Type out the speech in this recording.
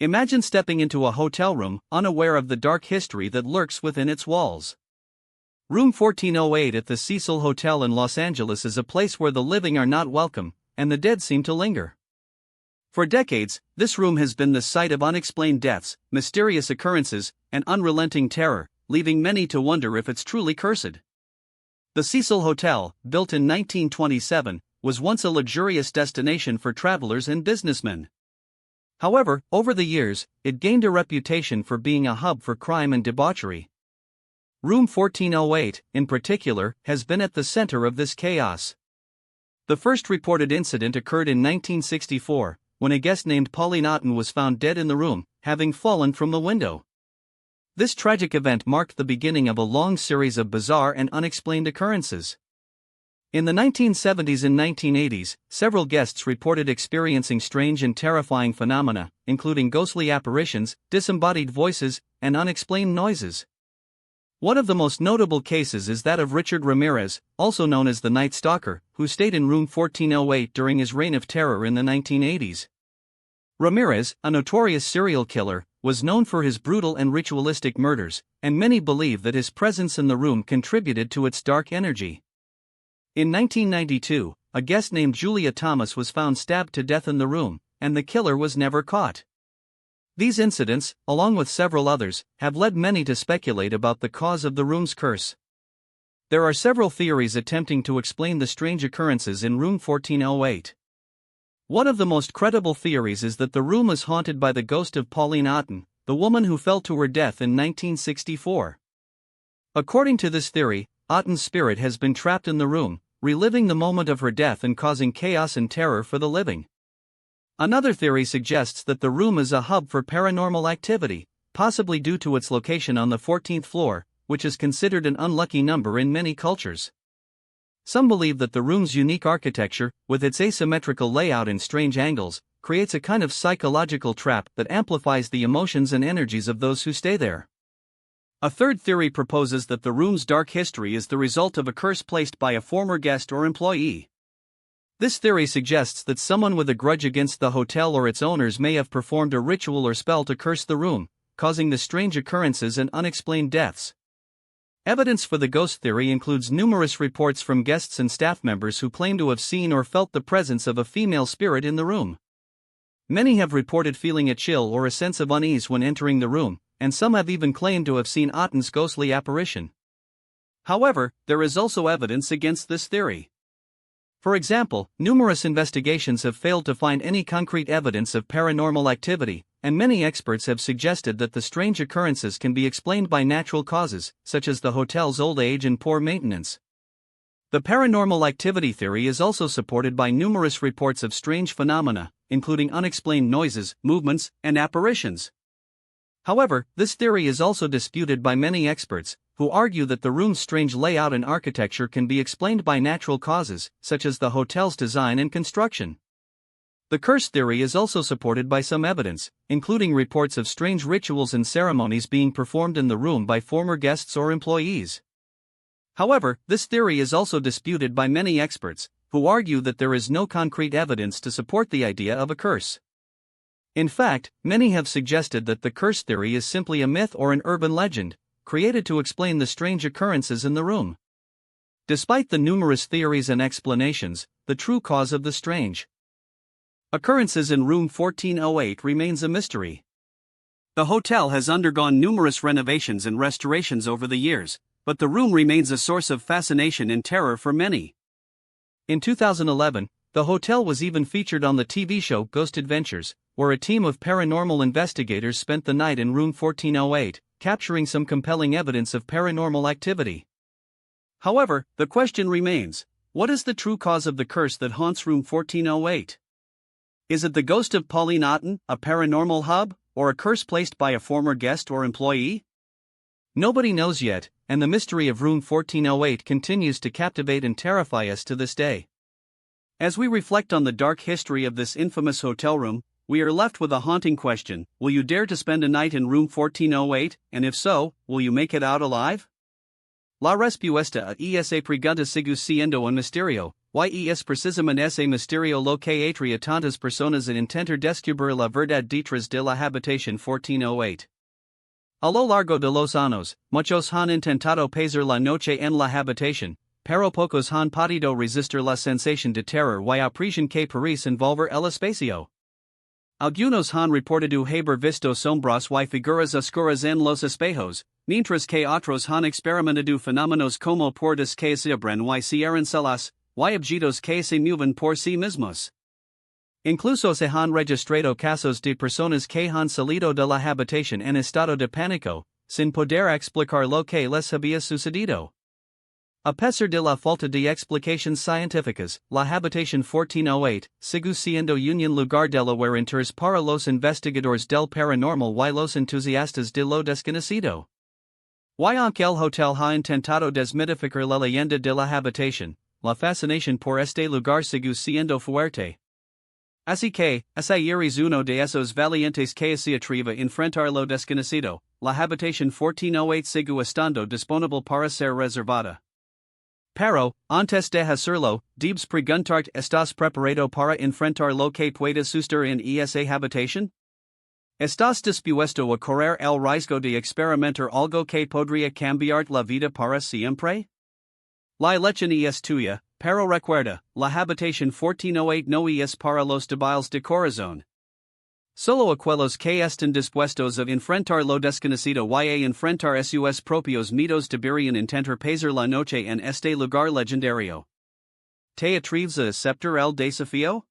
Imagine stepping into a hotel room, unaware of the dark history that lurks within its walls. Room 1408 at the Cecil Hotel in Los Angeles is a place where the living are not welcome, and the dead seem to linger. For decades, this room has been the site of unexplained deaths, mysterious occurrences, and unrelenting terror, leaving many to wonder if it's truly cursed. The Cecil Hotel, built in 1927, was once a luxurious destination for travelers and businessmen. However, over the years, it gained a reputation for being a hub for crime and debauchery. Room 1408, in particular, has been at the center of this chaos. The first reported incident occurred in 1964, when a guest named Pauline Otten was found dead in the room, having fallen from the window. This tragic event marked the beginning of a long series of bizarre and unexplained occurrences. In the 1970s and 1980s, several guests reported experiencing strange and terrifying phenomena, including ghostly apparitions, disembodied voices, and unexplained noises. One of the most notable cases is that of Richard Ramirez, also known as the Night Stalker, who stayed in room 1408 during his reign of terror in the 1980s. Ramirez, a notorious serial killer, was known for his brutal and ritualistic murders, and many believe that his presence in the room contributed to its dark energy. In 1992, a guest named Julia Thomas was found stabbed to death in the room, and the killer was never caught. These incidents, along with several others, have led many to speculate about the cause of the room's curse. There are several theories attempting to explain the strange occurrences in room 1408. One of the most credible theories is that the room is haunted by the ghost of Pauline Otten, the woman who fell to her death in 1964. According to this theory, Otten's spirit has been trapped in the room, reliving the moment of her death and causing chaos and terror for the living. Another theory suggests that the room is a hub for paranormal activity, possibly due to its location on the 14th floor, which is considered an unlucky number in many cultures. Some believe that the room's unique architecture, with its asymmetrical layout and strange angles, creates a kind of psychological trap that amplifies the emotions and energies of those who stay there. A third theory proposes that the room's dark history is the result of a curse placed by a former guest or employee. This theory suggests that someone with a grudge against the hotel or its owners may have performed a ritual or spell to curse the room, causing the strange occurrences and unexplained deaths. Evidence for the ghost theory includes numerous reports from guests and staff members who claim to have seen or felt the presence of a female spirit in the room. Many have reported feeling a chill or a sense of unease when entering the room, and some have even claimed to have seen Otten's ghostly apparition. However, there is also evidence against this theory. For example, numerous investigations have failed to find any concrete evidence of paranormal activity, and many experts have suggested that the strange occurrences can be explained by natural causes, such as the hotel's old age and poor maintenance. The paranormal activity theory is also supported by numerous reports of strange phenomena, including unexplained noises, movements, and apparitions. However, this theory is also disputed by many experts, who argue that the room's strange layout and architecture can be explained by natural causes, such as the hotel's design and construction. The curse theory is also supported by some evidence, including reports of strange rituals and ceremonies being performed in the room by former guests or employees. However, this theory is also disputed by many experts, who argue that there is no concrete evidence to support the idea of a curse. In fact, many have suggested that the curse theory is simply a myth or an urban legend, created to explain the strange occurrences in the room. Despite the numerous theories and explanations, the true cause of the strange occurrences in room 1408 remains a mystery. The hotel has undergone numerous renovations and restorations over the years, but the room remains a source of fascination and terror for many. In 2011, the hotel was even featured on the TV show Ghost Adventures, where a team of paranormal investigators spent the night in room 1408, capturing some compelling evidence of paranormal activity. However, the question remains, what is the true cause of the curse that haunts room 1408? Is it the ghost of Pauline Otten, a paranormal hub, or a curse placed by a former guest or employee? Nobody knows yet, and the mystery of room 1408 continues to captivate and terrify us to this day. As we reflect on the dark history of this infamous hotel room, we are left with a haunting question: will you dare to spend a night in room 1408, and if so, will you make it out alive? La respuesta a esa pregunta sigue siendo un misterio, Yes precisamente ese misterio lo que atria tantas personas en intenter descubrir la verdad detrás de la habitación 1408. A lo largo de los años, muchos han intentado pasar la noche en la habitación, pero pocos han podido resistir la sensación de terror y opresión que parece envolver el espacio. Algunos han reportado haber visto sombras y figuras oscuras en los espejos, mientras que otros han experimentado fenómenos como puertas que se abren y cierran solas, y objetos que se mueven por sí mismos. Incluso se han registrado casos de personas que han salido de la habitación en estado de pánico, sin poder explicar lo que les había sucedido. A pesar de la falta de explicaciones científicas, la habitación 1408 sigue siendo un lugar de interés para los investigadores del paranormal y los entusiastas de lo desconocido. Y aunque el hotel ha intentado desmitificar la leyenda de la habitación, la fascinación por este lugar sigue siendo fuerte. Así que, si eres uno de esos valientes que se atreve a enfrentar lo desconocido, la habitación 1408 sigue estando disponible para ser reservada. Pero, antes de hacerlo, debes preguntarte: ¿estás preparado para enfrentar lo que pueda suceder en esa habitación? ¿Estás dispuesto a correr el riesgo de experimentar algo que podría cambiar la vida para siempre? La elección es tuya, pero recuerda, la habitación 1408 no es para los débiles de corazón. Solo aquellos que estén dispuestos a enfrentar lo desconocido y a enfrentar sus propios miedos deberían intentar pasar la noche en este lugar legendario. ¿Te atreves a aceptar el desafío?